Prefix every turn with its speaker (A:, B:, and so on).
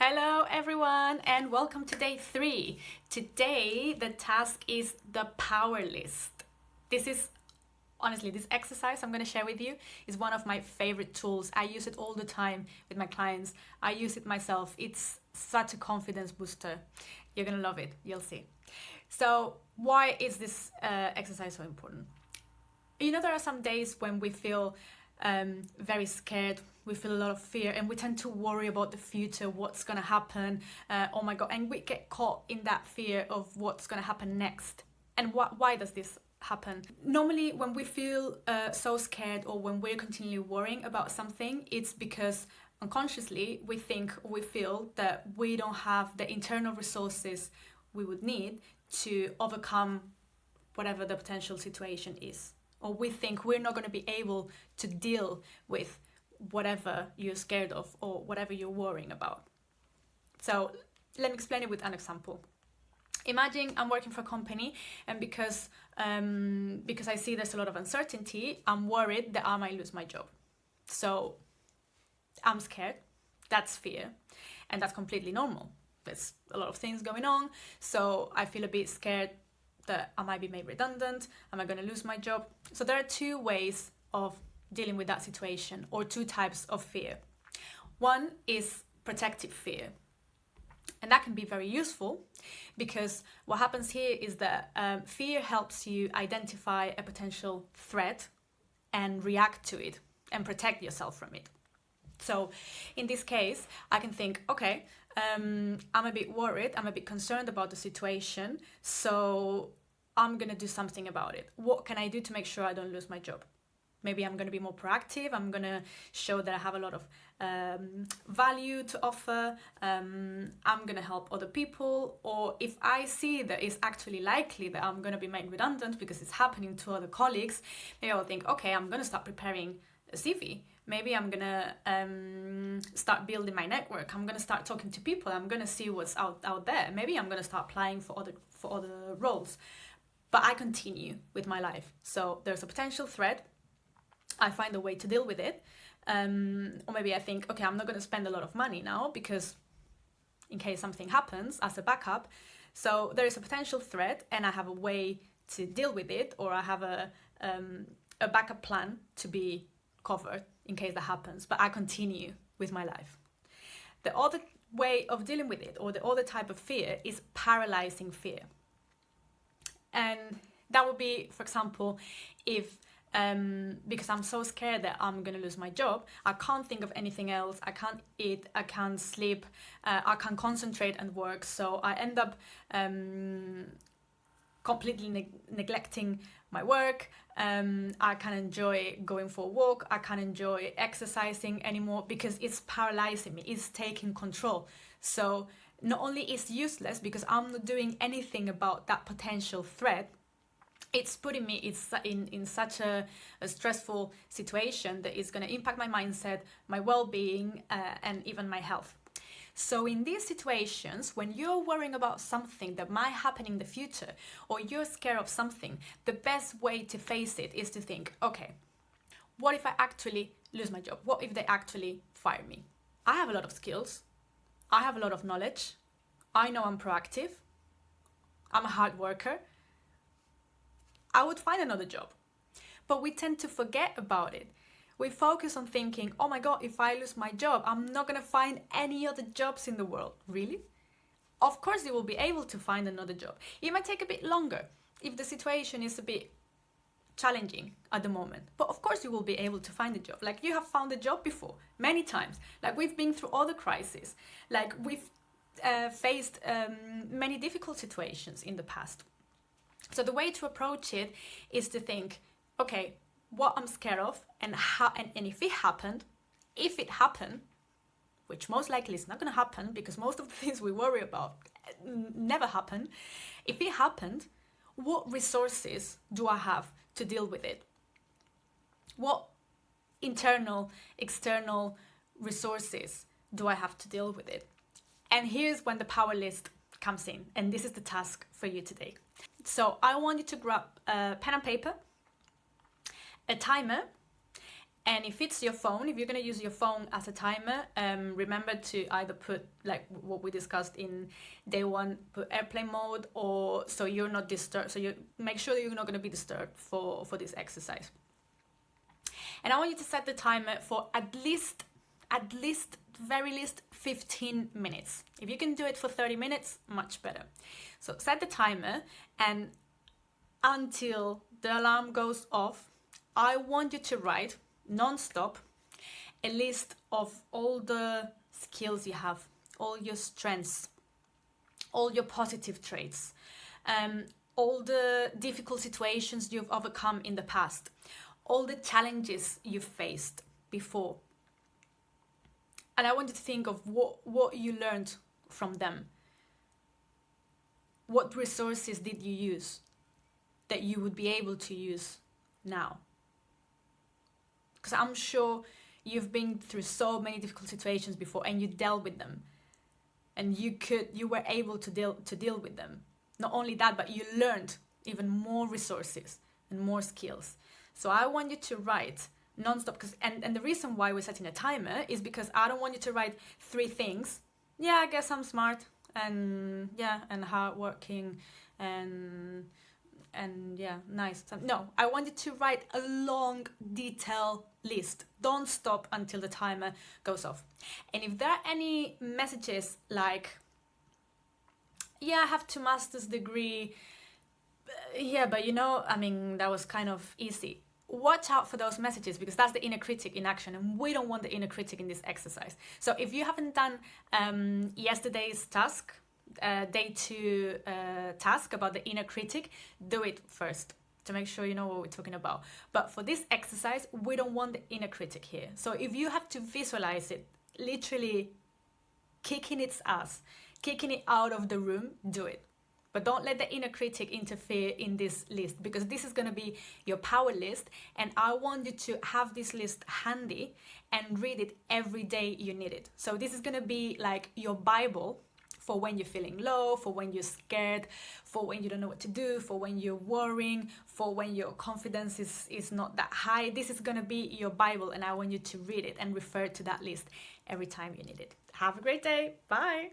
A: Hello everyone and welcome to day 3. Today the task is the power list. This exercise I'm going to share with you is one of my favorite tools. I use it all the time with my clients. I use it myself. It's such a confidence booster. You're going to love it. You'll see. So why is this exercise so important? There are some days when we feel very scared, we feel a lot of fear, and we tend to worry about the future, what's going to happen, oh my god, and we get caught in that fear of what's going to happen next. And why does this happen? Normally when we feel so scared, or when we're continually worrying about something, it's because unconsciously we feel that we don't have the internal resources we would need to overcome whatever the potential situation is, or we think we're not going to be able to deal with whatever you're scared of or whatever you're worrying about. So let me explain it with an example. Imagine I'm working for a company, and because I see there's a lot of uncertainty, I'm worried that I might lose my job. So I'm scared. That's fear, and that's completely normal. There's a lot of things going on, so I feel a bit scared that I might be made redundant. Am I going to lose my job? So there are two ways of dealing with that situation, or two types of fear. One is protective fear, and that can be very useful because what happens here is that fear helps you identify a potential threat and react to it and protect yourself from it. So in this case, I can think, okay, I'm a bit worried, I'm a bit concerned about the situation, so I'm going to do something about it. What can I do to make sure I don't lose my job? Maybe I'm going to be more proactive. I'm going to show that I have a lot of value to offer. I'm going to help other people. Or if I see that it's actually likely that I'm going to be made redundant because it's happening to other colleagues, maybe I'll think, okay, I'm going to start preparing a CV. Maybe I'm going to start building my network. I'm going to start talking to people. I'm going to see what's out there. Maybe I'm going to start applying for other roles. But I continue with my life. So there's a potential threat. I find a way to deal with it. Or maybe I think, okay, I'm not going to spend a lot of money now because in case something happens, as a backup. So there is a potential threat and I have a way to deal with it, or I have a backup plan to be covered in case that happens, but I continue with my life. The other way of dealing with it, or the other type of fear, is paralyzing fear. And that would be, for example, if because I'm so scared that I'm going to lose my job, I can't think of anything else, I can't eat, I can't sleep, I can't concentrate and work, so I end up completely neglecting my work. I can't enjoy going for a walk, I can't enjoy exercising anymore because it's paralyzing me, it's taking control. So not only is it useless because I'm not doing anything about that potential threat, it's putting me in such a stressful situation that is going to impact my mindset, my well-being, and even my health. So in these situations, when you're worrying about something that might happen in the future, or you're scared of something, the best way to face it is to think, okay, what if I actually lose my job? What if they actually fire me? I have a lot of skills. I have a lot of knowledge. I know I'm proactive. I'm a hard worker. I would find another job. But we tend to forget about it. We focus on thinking, oh my god, if I lose my job, I'm not going to find any other jobs in the world. Really? Of course you will be able to find another job. It might take a bit longer if the situation is a bit challenging at the moment. But of course you will be able to find a job. Like you have found a job before, many times. Like we've been through other crises. Like we've faced many difficult situations in the past. So the way to approach it is to think, okay, what I'm scared of, and if it happened, which most likely is not going to happen because most of the things we worry about never happen. If it happened, what resources do I have to deal with it? What internal, external resources do I have to deal with it? And here's when the power list comes in, and this is the task for you today. So I want you to grab a pen and paper, a timer, And if it's your phone, if you're going to use your phone as a timer, remember to either put, like what we discussed in day one, put airplane mode, or so you're not disturbed. So you make sure that you're not going to be disturbed for this exercise. And I want you to set the timer for at least, very least 15 minutes. If you can do it for 30 minutes, much better. So set the timer, and until the alarm goes off, I want you to write non-stop a list of all the skills you have, all your strengths, all your positive traits, all the difficult situations you've overcome in the past, all the challenges you've faced before. And I want you to think of what you learned from them. What resources did you use that you would be able to use now? Because I'm sure you've been through so many difficult situations before, and you dealt with them, and you were able to deal with them. Not only that, but you learned even more resources and more skills. So I want you to write non-stop, and the reason why we're setting a timer is because I don't want you to write 3 things. Yeah, I guess I'm smart, and hardworking, and yeah, nice. No, I want you to write a long, detailed list. Don't stop until the timer goes off. And if there are any messages like, yeah, I have 2 master's degree, yeah, but that was kind of easy. Watch out for those messages, because that's the inner critic in action, and we don't want the inner critic in this exercise. So if you haven't done yesterday's task, day 2 task about the inner critic, do it first to make sure you know what we're talking about. But for this exercise, we don't want the inner critic here. So if you have to visualize it, literally kicking its ass, kicking it out of the room, do it. But don't let the inner critic interfere in this list, because this is going to be your power list, and I want you to have this list handy and read it every day you need it. So this is going to be like your Bible for when you're feeling low, for when you're scared, for when you don't know what to do, for when you're worrying, for when your confidence is not that high. This is going to be your Bible, and I want you to read it and refer to that list every time you need it. Have a great day. Bye.